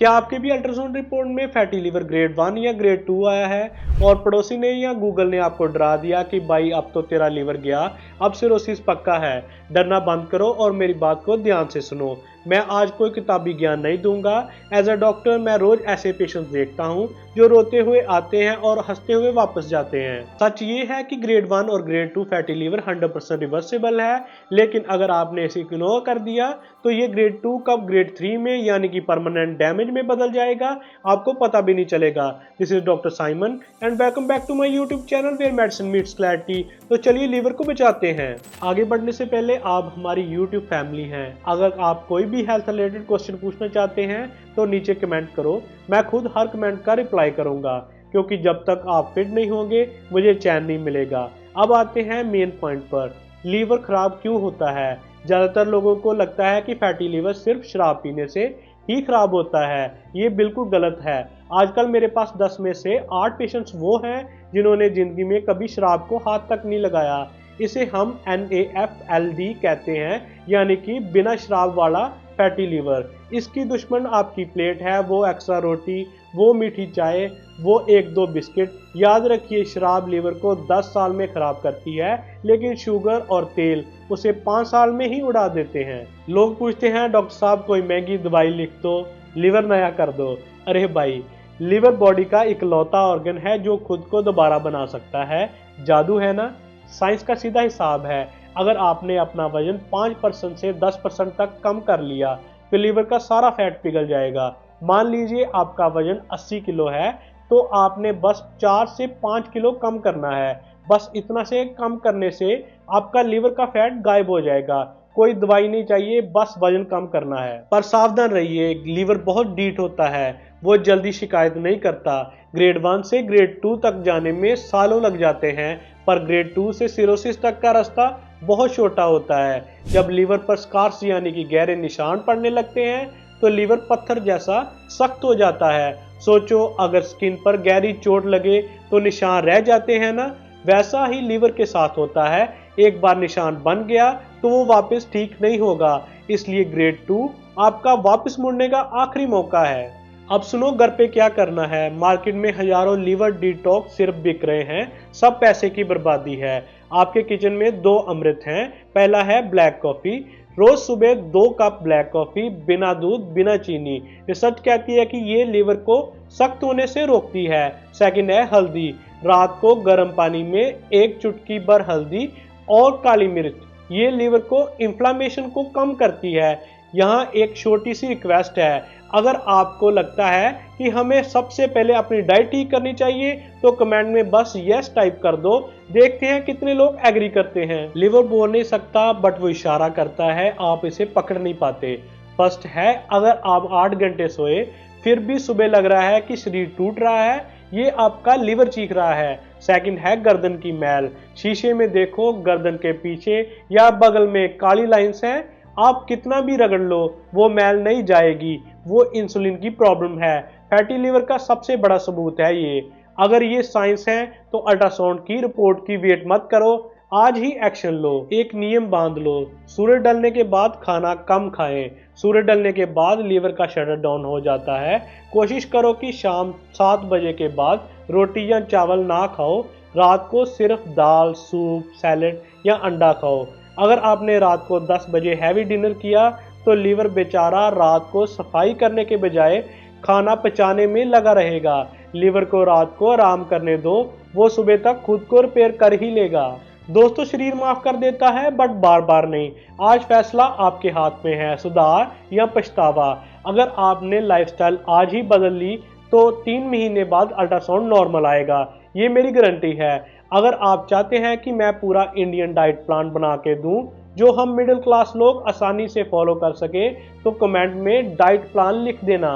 क्या आपके भी अल्ट्रासाउंड रिपोर्ट में फैटी लीवर ग्रेड 1 या ग्रेड 2 आया है और पड़ोसी ने या गूगल ने आपको डरा दिया कि भाई अब तो तेरा लीवर गया, अब सिरोसिस पक्का है? डरना बंद करो और मेरी बात को ध्यान से सुनो। मैं आज कोई किताबी ज्ञान नहीं दूंगा। एज अ डॉक्टर मैं रोज ऐसे पेशेंट्स देखता हूँ जो रोते हुए आते हैं और हंसते हुए वापस जाते हैं। सच ये है कि ग्रेड 1 और ग्रेड 2 फैटी लीवर 100% रिवर्सिबल है, लेकिन अगर आपने इसे इग्नोर कर दिया तो ये ग्रेड 2 कब ग्रेड 3 में यानी कि परमानेंट डैमेज में बदल जाएगा, आपको पता भी नहीं चलेगा। This is doctor Simon and welcome back to my YouTube channel where medicine meets clarity. तो चलिए लीवर को बचाते हैं। आगे बढ़ने से पहले आप हमारी यूट्यूब फैमिली हैं। अगर आप कोई भी हेल्थ रिलेटेड क्वेश्चन पूछना चाहते हैं तो नीचे कमेंट करो, मैं खुद हर कमेंट का रिप्लाई करूंगा, क्योंकि जब तक आप फिट नहीं होंगे मुझे चैन नहीं मिलेगा। अब आते हैं मेन पॉइंट पर, लीवर खराब क्यों होता है। ज्यादातर लोगों को लगता है कि फैटी लीवर सिर्फ शराब पीने से ही खराब होता है। ये बिल्कुल गलत है। आजकल मेरे पास 10 में से 8 पेशेंट्स वो हैं जिन्होंने जिंदगी में कभी शराब को हाथ तक नहीं लगाया। इसे हम NAFLD कहते हैं, यानी कि बिना शराब वाला फैटी लीवर। इसकी दुश्मन आपकी प्लेट है, वो एक्स्ट्रा रोटी, वो मीठी चाय, वो 1-2 बिस्किट। याद रखिए, शराब लीवर को 10 साल में खराब करती है, लेकिन शुगर और तेल उसे 5 साल में ही उड़ा देते हैं। लोग पूछते हैं डॉक्टर साहब कोई महंगी दवाई लिख दो, लीवर नया कर दो। अरे भाई, लीवर बॉडी का इकलौता ऑर्गन है जो खुद को दोबारा बना सकता है। जादू है ना। साइंस का सीधा हिसाब है, अगर आपने अपना वजन 5% से 10% तक कम कर लिया तो लीवर का सारा फैट पिघल जाएगा। मान लीजिए आपका वजन 80 किलो है, तो आपने बस 4 से 5 किलो कम करना है। बस इतना से कम करने से आपका लीवर का फैट गायब हो जाएगा। कोई दवाई नहीं चाहिए, बस वजन कम करना है। पर सावधान रहिए, लीवर बहुत डीट होता है, वो जल्दी शिकायत नहीं करता। ग्रेड 1 से ग्रेड 2 तक जाने में सालों लग जाते हैं, पर ग्रेड 2 से सिरोसिस तक का रास्ता बहुत छोटा होता है। जब लीवर पर स्कार्स यानी कि गहरे निशान पड़ने लगते हैं तो लीवर पत्थर जैसा सख्त हो जाता है। सोचो, अगर स्किन पर गहरी चोट लगे तो निशान रह जाते हैं ना, वैसा ही लीवर के साथ होता है। एक बार निशान बन गया तो वो वापस ठीक नहीं होगा। इसलिए ग्रेड 2 आपका वापस मुड़ने का आखिरी मौका है। अब सुनो घर पे क्या करना है। मार्केट में हजारों लीवर डिटॉक्स सिर्फ बिक रहे हैं, सब पैसे की बर्बादी है। आपके किचन में 2 अमृत हैं। पहला है ब्लैक कॉफी। रोज सुबह 2 कप ब्लैक कॉफी, बिना दूध बिना चीनी। रिसर्च कहती है कि ये लीवर को सख्त होने से रोकती है। सेकंड है हल्दी। रात को गर्म पानी में 1 चुटकी भर हल्दी और काली मिर्च, ये लीवर को इन्फ्लामेशन को कम करती है। यहाँ एक छोटी सी रिक्वेस्ट है, अगर आपको लगता है कि हमें सबसे पहले अपनी डाइट ठीक करनी चाहिए तो कमेंट में बस यस टाइप कर दो। देखते हैं कितने लोग एग्री करते हैं। लिवर बोल नहीं सकता बट वो इशारा करता है, आप इसे पकड़ नहीं पाते। फर्स्ट है, अगर आप 8 घंटे सोए फिर भी सुबह लग रहा है कि शरीर टूट रहा है, ये आपका लीवर चीख रहा है। सेकंड है गर्दन की मैल। शीशे में देखो, गर्दन के पीछे या बगल में काली लाइंस हैं, आप कितना भी रगड़ लो वो मैल नहीं जाएगी, वो इंसुलिन की प्रॉब्लम है। फैटी लीवर का सबसे बड़ा सबूत है ये। अगर ये साइंस है तो अल्ट्रासाउंड की रिपोर्ट की वेट मत करो, आज ही एक्शन लो। एक नियम बांध लो, सूरज ढलने के बाद खाना कम खाएं। सूरज ढलने के बाद लीवर का शटर डाउन हो जाता है। कोशिश करो कि शाम 7 बजे के बाद रोटी या चावल ना खाओ। रात को सिर्फ दाल, सूप, सैलेड या अंडा खाओ। अगर आपने रात को 10 बजे हैवी डिनर किया तो लीवर बेचारा रात को सफाई करने के बजाय खाना पचाने में लगा रहेगा। लीवर को रात को आराम करने दो, वो सुबह तक खुद को रिपेयर कर ही लेगा। दोस्तों, शरीर माफ कर देता है बट बार बार नहीं। आज फैसला आपके हाथ में है, सुधार या पछतावा। अगर आपने लाइफस्टाइल आज ही बदल ली तो 3 महीने बाद अल्ट्रासाउंड नॉर्मल आएगा, ये मेरी गारंटी है। अगर आप चाहते हैं कि मैं पूरा इंडियन डाइट प्लान बना के दूं जो हम मिडिल क्लास लोग आसानी से फॉलो कर सके, तो कमेंट में डाइट प्लान लिख देना।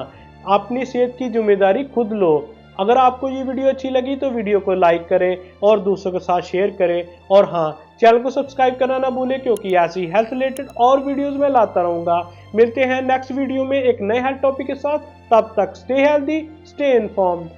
अपनी सेहत की जिम्मेदारी खुद लो। अगर आपको ये वीडियो अच्छी लगी तो वीडियो को लाइक करें और दूसरों के साथ शेयर करें, और हाँ, चैनल को सब्सक्राइब करना ना भूलें, क्योंकि ऐसी हेल्थ रिलेटेड और वीडियोस मैं लाता रहूंगा। मिलते हैं नेक्स्ट वीडियो में एक नए हेल्थ टॉपिक के साथ। तब तक स्टे हेल्दी, स्टे इन्फॉर्म्ड।